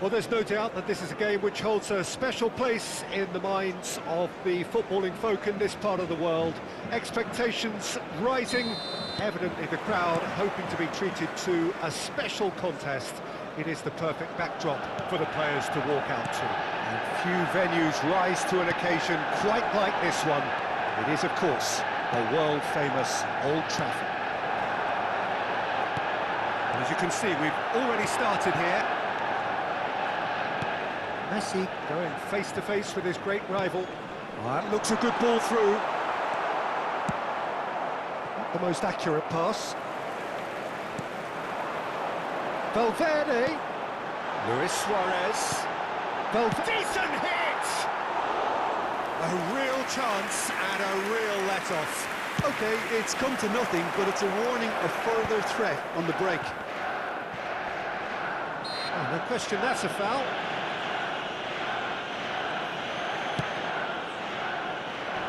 Well, there's no doubt that this is a game which holds a special place in the minds of the footballing folk in this part of the world. Expectations rising, evidently the crowd hoping to be treated to a special contest. It is the perfect backdrop for the players to walk out to. And few venues rise to an occasion quite like this one. It is, of course, the world-famous Old Trafford. And as you can see, we've already started here. Messi going face-to-face with his great rival. That looks a good ball through. Not the most accurate pass. Valverde. Luis Suarez. Decent hit! A real chance and a real let-off. OK, it's come to nothing, but it's a warning of further threat on the break. Oh, no question, that's a foul.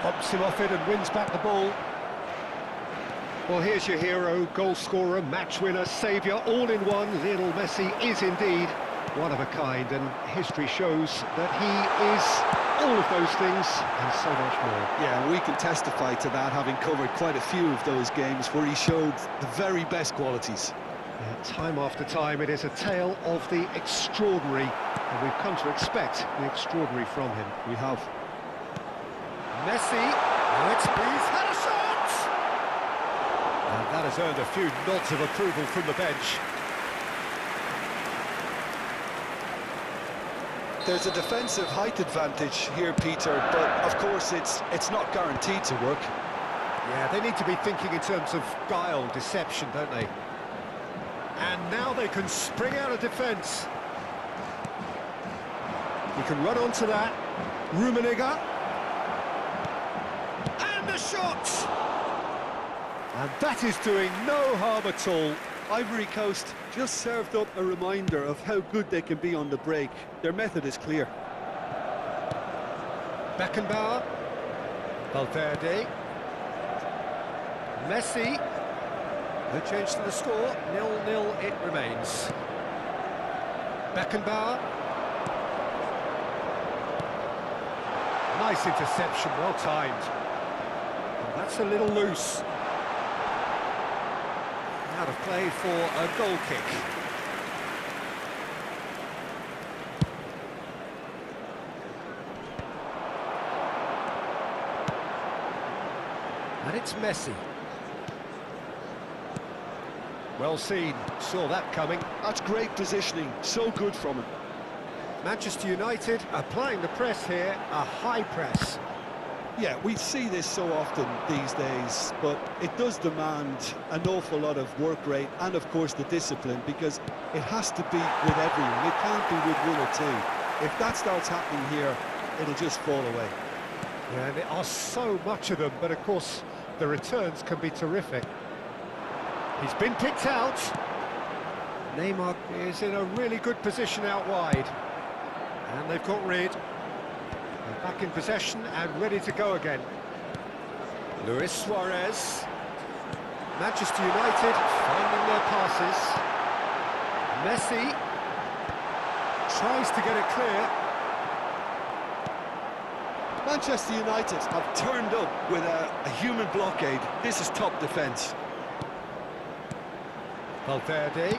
Pops him off it and wins back the ball. Well, here's your hero, goal scorer, match winner, saviour, all in one. Lionel Messi is indeed one of a kind, and history shows that he is all of those things and so much more. Yeah, we can testify to that, having covered quite a few of those games where he showed the very best qualities. Yeah, time after time, it is a tale of the extraordinary, and we've come to expect the extraordinary from him. We have. Messi, he's had a shot! And that has earned a few nods of approval from the bench. There's a defensive height advantage here, Peter, but of course it's not guaranteed to work. Yeah, they need to be thinking in terms of guile, deception, don't they? And now they can spring out of defence. He can run onto that. Rummenigge. The shot! And that is doing no harm at all. Ivory Coast just served up a reminder of how good they can be on the break. Their method is clear. Beckenbauer. Valverde. Messi. No change to the score. 0-0 it remains. Beckenbauer. Nice interception, well timed. That's a little loose. Out of play for a goal kick. And it's Messi. Well seen, saw that coming. That's great positioning, so good from him. Manchester United applying the press here, a high press. Yeah, we see this so often these days, but it does demand an awful lot of work rate and, of course, the discipline, because it has to be with everyone. It can't be with one or two. If that starts happening here, it'll just fall away. Yeah, and there are so much of them, but, of course, the returns can be terrific. He's been picked out. Neymar is in a really good position out wide. And they've got rid. Back in possession and ready to go again. Luis Suarez. Manchester United finding their passes. Messi tries to get it clear. Manchester United have turned up with a human blockade. This is top defence. Valverde.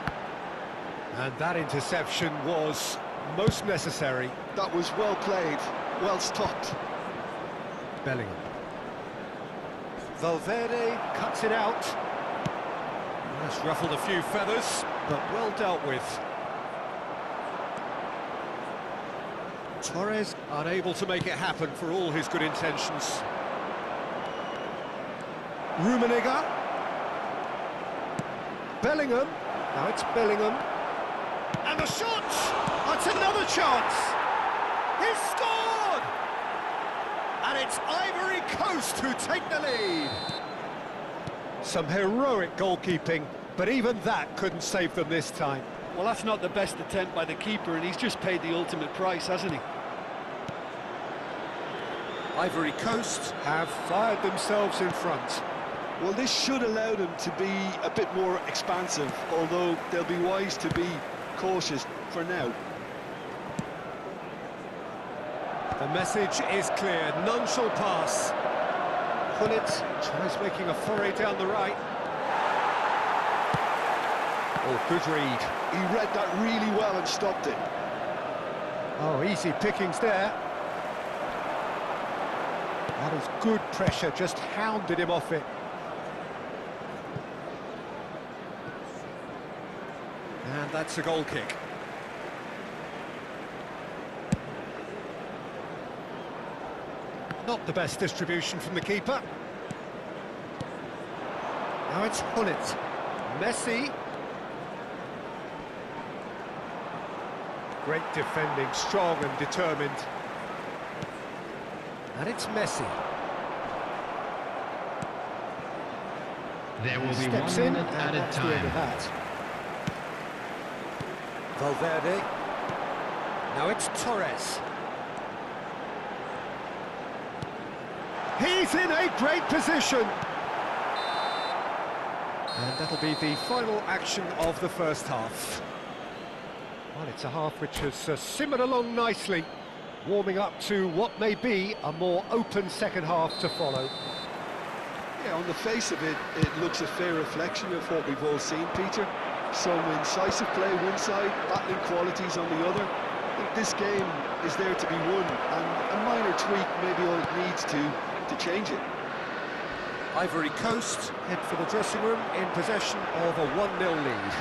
And that interception was most necessary. That was well played. Well stopped. Bellingham. Valverde cuts it out. That's ruffled a few feathers, but well dealt with. Torres unable to make it happen for all his good intentions. Rummenigge. Bellingham. Now it's Bellingham. And the shot! That's another chance! He's scored! And it's Ivory Coast who take the lead. Some heroic goalkeeping, but even that couldn't save them this time. Well, that's not the best attempt by the keeper, and he's just paid the ultimate price, hasn't he? Ivory Coast have fired themselves in front. Well, this should allow them to be a bit more expansive, although they'll be wise to be cautious for now. The message is clear, none shall pass. Gullit tries making a foray down the right. Oh, good read. He read that really well and stopped it. Oh, easy pickings there. That is good pressure, just hounded him off it. And that's a goal kick. Not the best distribution from the keeper. Now it's Gullit. Messi. Great defending, strong and determined. And it's Messi. There will be Steps 1 in, minute and added that's the end of time. that. Valverde. Now it's Torres. He's in a great position. And that'll be the final action of the first half. Well, it's a half which has simmered along nicely, warming up to what may be a more open second half to follow. Yeah, on the face of it, it looks a fair reflection of what we've all seen, Peter. Some incisive play one side, battling qualities on the other. I think this game is there to be won, and a minor tweak maybe all it needs to change it. Ivory Coast head for the dressing room in possession of a 1-0 lead.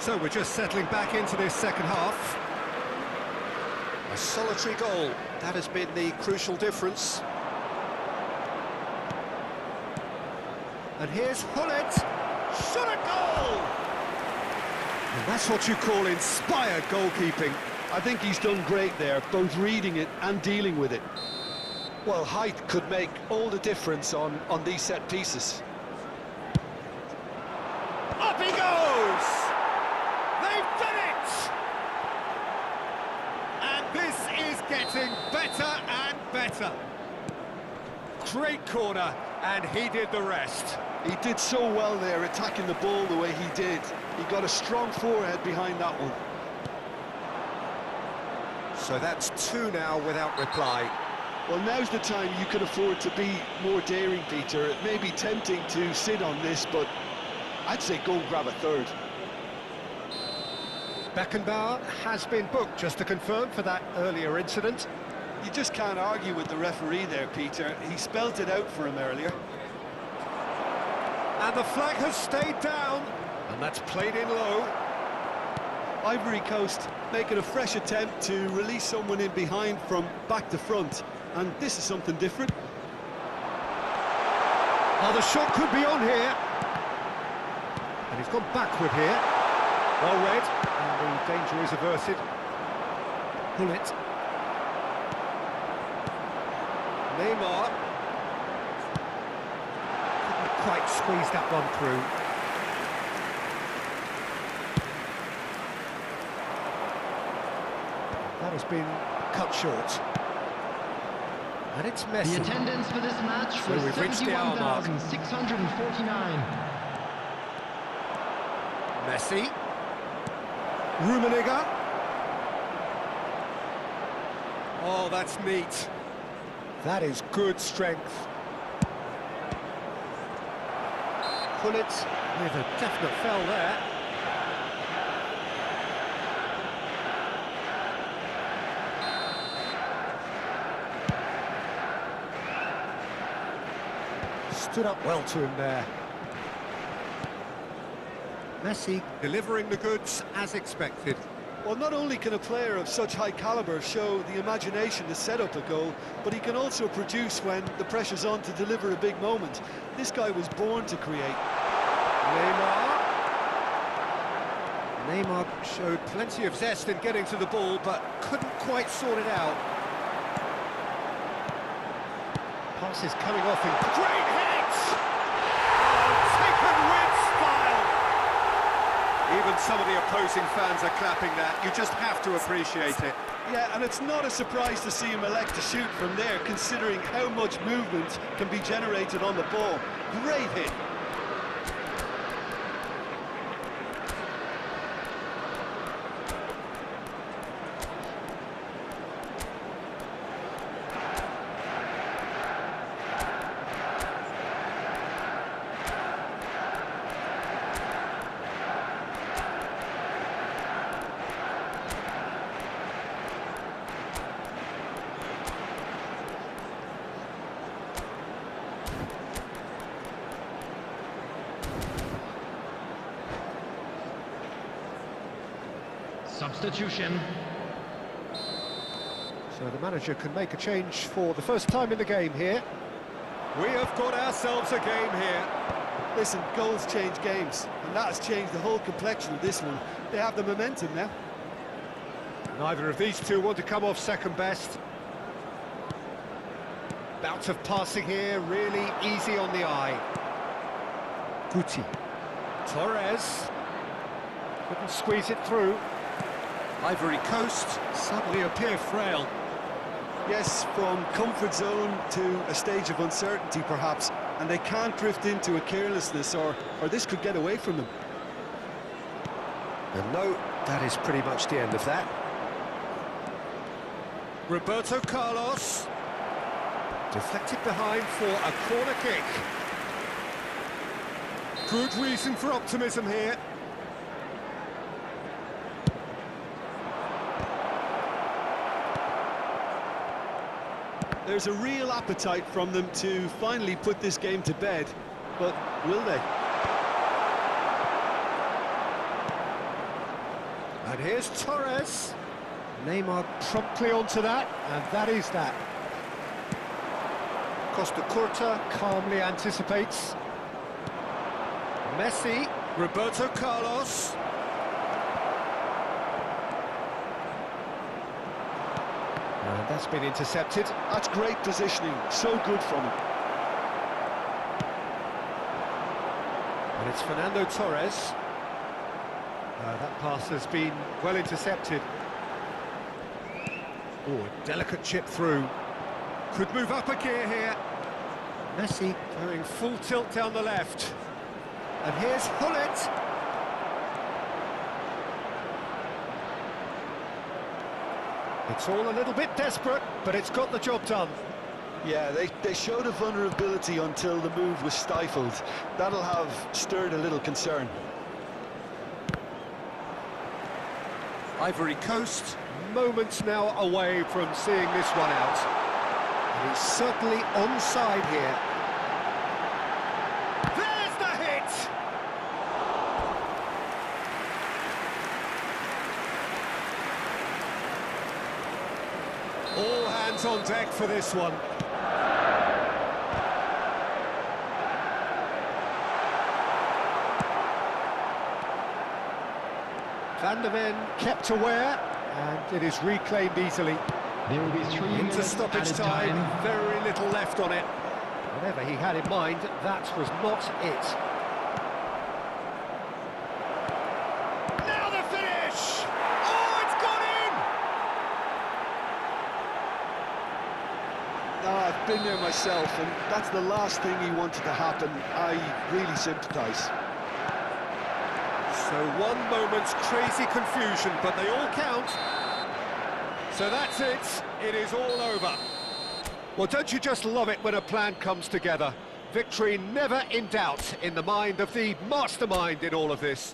So we're just settling back into this second half. A solitary goal, that has been the crucial difference. And here's Gullit, shot a goal! And that's what you call inspired goalkeeping. I think he's done great there, both reading it and dealing with it. Well, height could make all the difference on these set pieces. Up he goes! They've done it! And this is getting better and better. Great corner, and he did the rest. He did so well there, attacking the ball the way he did. He got a strong forehead behind that one. So that's 2 now without reply. Well, now's the time you can afford to be more daring, Peter. It may be tempting to sit on this, but I'd say go and grab a third. Beckenbauer has been booked, just to confirm, for that earlier incident. You just can't argue with the referee there, Peter. He spelt it out for him earlier. And the flag has stayed down, and that's played in low. Ivory Coast making a fresh attempt to release someone in behind from back to front. And this is something different. Oh, the shot could be on here. And he's gone backward here. Well read. And the danger is averted. Gullit. Neymar. Couldn't quite squeeze that one through. That has been cut short. And it's Messi. The attendance for this match So was we've reached the hour mark. 71,649. Messi. Rummenigge. Oh, that's neat. That is good strength. Gullit with a definite foul there. Stood up well to him there. Messi delivering the goods as expected. Well, not only can a player of such high caliber show the imagination to set up a goal, but he can also produce when the pressure's on to deliver a big moment. This guy was born to create. Neymar showed plenty of zest in getting to the ball, but couldn't quite sort it out. Pass is coming off in great hit! Oh, taken with style! Even some of the opposing fans are clapping that. You just have to appreciate it. Yeah, and it's not a surprise to see him elect to shoot from there, considering how much movement can be generated on the ball. Great hit. Substitution. So the manager can make a change for the first time in the game here. We have got ourselves a game here. Listen, goals change games, and that has changed the whole complexion of this one. They have the momentum now. Neither of these two want to come off second best. Bout of passing here, really easy on the eye. Guti. Torres. Couldn't squeeze it through. Ivory Coast suddenly appear frail. Yes, from comfort zone to a stage of uncertainty perhaps, and they can't drift into a carelessness or this could get away from them. And no, that is pretty much the end of that. Roberto Carlos. Deflected behind for a corner kick. Good reason for optimism here. There's a real appetite from them to finally put this game to bed, but will they? And here's Torres. Neymar promptly onto that, and that is that. Costa Curta calmly anticipates. Messi, Roberto Carlos. And that's been intercepted. That's great positioning, so good from him. And it's Fernando Torres. That pass has been well intercepted. Oh, a delicate chip through. Could move up a gear here. Messi going full tilt down the left. And here's Hullet. It's all a little bit desperate, but it's got the job done. Yeah, they showed a vulnerability until the move was stifled. That'll have stirred a little concern. Ivory Coast, moments now away from seeing this one out. And he's certainly onside here. There's the hit! All hands on deck for this one. Van der Ven kept aware, and it is reclaimed easily. There will be 3 Into minutes stoppage added time, very little left on it. Whatever he had in mind, that was not it. Now the finish! Oh, it's gone in! I've been there myself, and that's the last thing he wanted to happen. I really sympathise. So one moment's crazy confusion, but they all count. So that's it. It is all over. Well, don't you just love it when a plan comes together? Victory never in doubt in the mind of the mastermind in all of this.